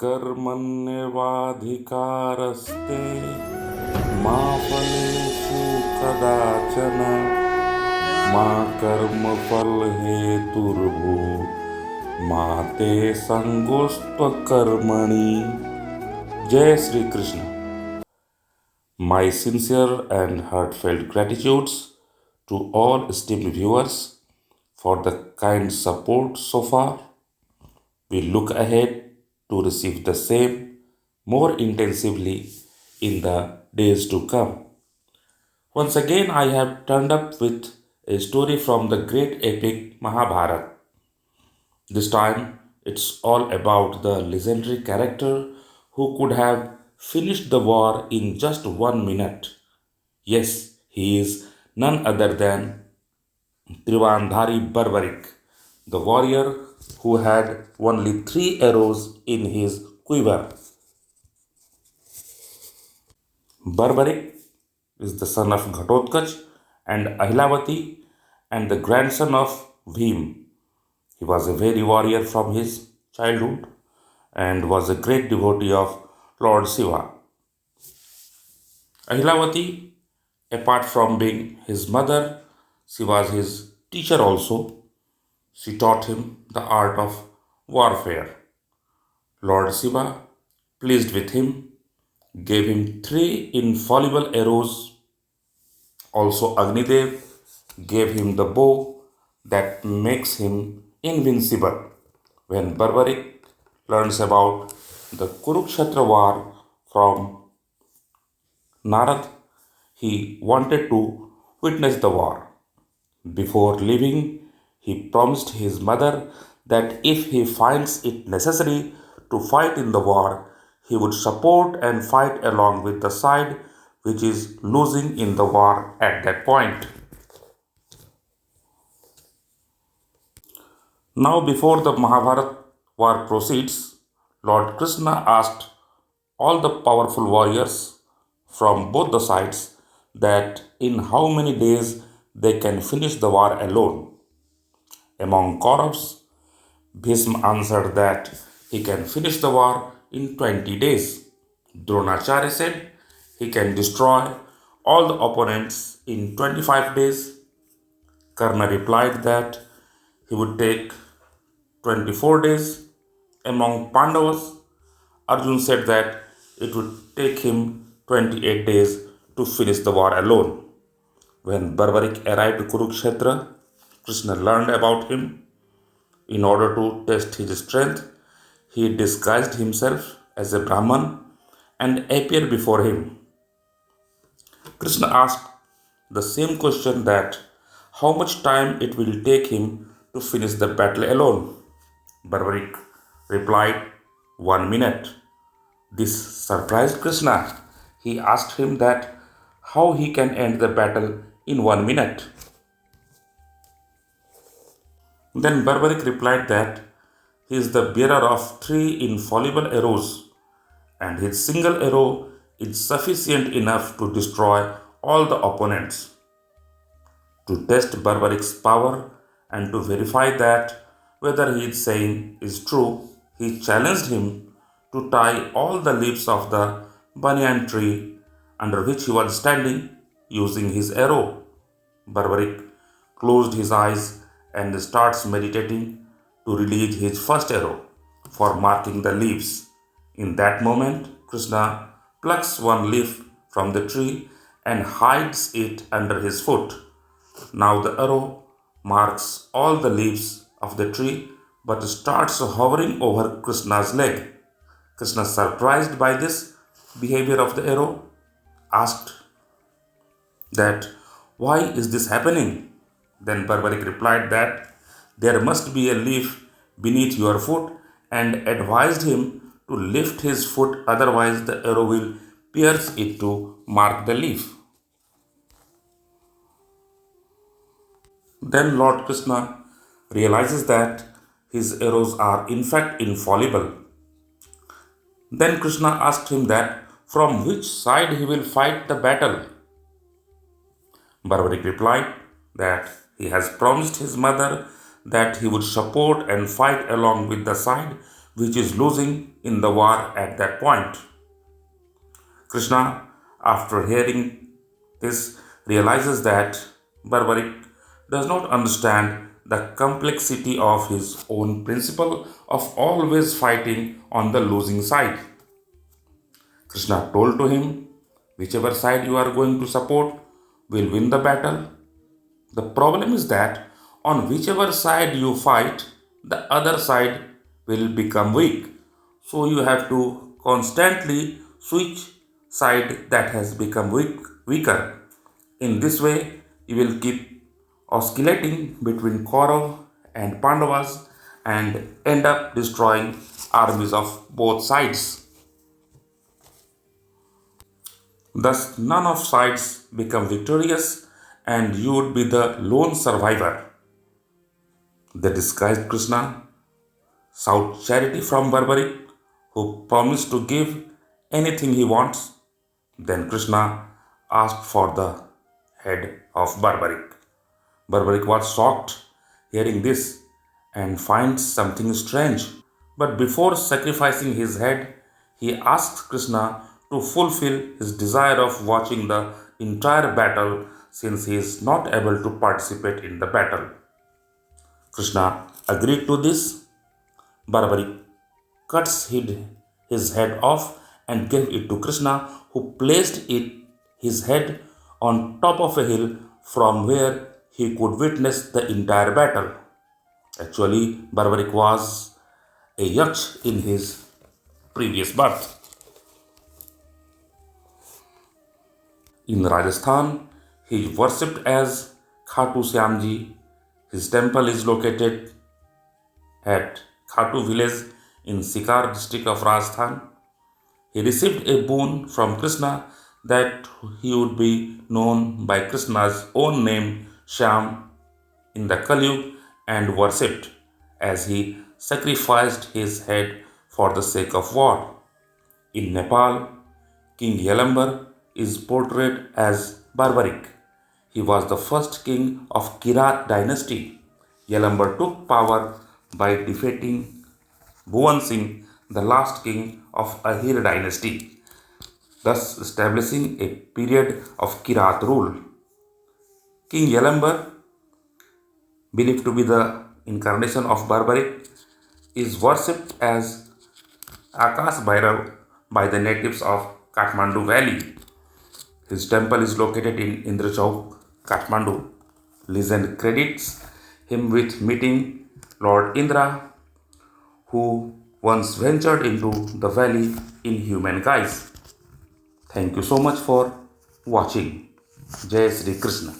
कर्मण्येवाधिकारस्ते मा फलेषु कदाचन मा कर्मफलहेतुर्भू मा ते संगोऽस्त्वकर्मणि. Jai Sri Krishna. My sincere and heartfelt gratitudes to all esteemed viewers for the kind support so far. We look ahead to receive the same more intensively in the days to come. Once again, I have turned up with a story from the great epic Mahabharat. This time, it's all about the legendary character who could have finished the war in just 1 minute. Yes, he is none other than Trivandhari Barbarik, the warrior who had only 3 arrows in his quiver. Barbarik is the son of Ghatotkach and Ahilavati and the grandson of Bhim. He was a very warrior from his childhood and was a great devotee of Lord Shiva. Ahilavati, apart from being his mother, she was his teacher also. She taught him the art of warfare. Lord Shiva, pleased with him, gave him 3 infallible arrows. Also, Agnidev gave him the bow that makes him invincible. When Barbarik learns about the Kurukshetra war from Narad, he wanted to witness the war. Before leaving, he promised his mother that if he finds it necessary to fight in the war, he would support and fight along with the side which is losing in the war at that point. Now, before the Mahabharat war proceeds, Lord Krishna asked all the powerful warriors from both the sides that in how many days they can finish the war alone. Among Kauravas, Bhisma answered that he can finish the war in 20 days. Dronacharya said he can destroy all the opponents in 25 days. Karna replied that he would take 24 days. Among Pandavas, Arjun said that it would take him 28 days to finish the war alone. When Barbarik arrived to Kurukshetra, Krishna learned about him. In order to test his strength, he disguised himself as a Brahman and appeared before him. Krishna asked the same question that how much time it will take him to finish the battle alone. Barbarik replied, 1 minute. This surprised Krishna. He asked him that how he can end the battle in 1 minute. Then Barbarik replied that he is the bearer of 3 infallible arrows, and his single arrow is sufficient enough to destroy all the opponents. To test Barbarik's power and to verify that whether he is saying is true, he challenged him to tie all the leaves of the banyan tree under which he was standing using his arrow. Barbarik closed his eyes and starts meditating to release his first arrow for marking the leaves. In that moment, Krishna plucks one leaf from the tree and hides it under his foot. Now the arrow marks all the leaves of the tree but starts hovering over Krishna's leg. Krishna, surprised by this behavior of the arrow, asked that why is this happening? Then Barbarik replied that there must be a leaf beneath your foot and advised him to lift his foot, otherwise the arrow will pierce it to mark the leaf. Then Lord Krishna realizes that his arrows are in fact infallible. Then Krishna asked him that from which side he will fight the battle. Barbarik replied that he has promised his mother that he would support and fight along with the side which is losing in the war at that point. Krishna, after hearing this, realizes that Barbarik does not understand the complexity of his own principle of always fighting on the losing side. Krishna told to him, whichever side you are going to support will win the battle. The problem is that on whichever side you fight, the other side will become weak. So you have to constantly switch side that has become weaker. In this way, you will keep oscillating between Kaurav and Pandavas and end up destroying armies of both sides. Thus, none of sides become victorious and you would be the lone survivor. The disguised Krishna sought charity from Barbarik, who promised to give anything he wants. Then Krishna asked for the head of Barbarik. Barbarik was shocked hearing this and finds something strange. But before sacrificing his head, he asks Krishna to fulfill his desire of watching the entire battle since he is not able to participate in the battle. Krishna agreed to this. Barbarik cuts his head off and gave it to Krishna, who placed his head on top of a hill from where he could witness the entire battle. Actually, Barbarik was a yaksh in his previous birth. In Rajasthan, he is worshipped as Khatu Syamji. His temple is located at Khatu village in Sikar district of Rajasthan. He received a boon from Krishna that he would be known by Krishna's own name Shyam in the Kali and worshipped as he sacrificed his head for the sake of war. In Nepal, King Yalambar is portrayed as Barbarik. He was the first king of Kirat dynasty. Yalambar took power by defeating Bhuvan Singh, the last king of Ahir dynasty, thus establishing a period of Kirat rule. King Yalambar, believed to be the incarnation of Barbarik, is worshipped as Akash Bhairav by the natives of Kathmandu Valley. His temple is located in Indrachauk, Kathmandu. Legend credits him with meeting Lord Indra, who once ventured into the valley in human guise. Thank you so much for watching. Jai Sri Krishna.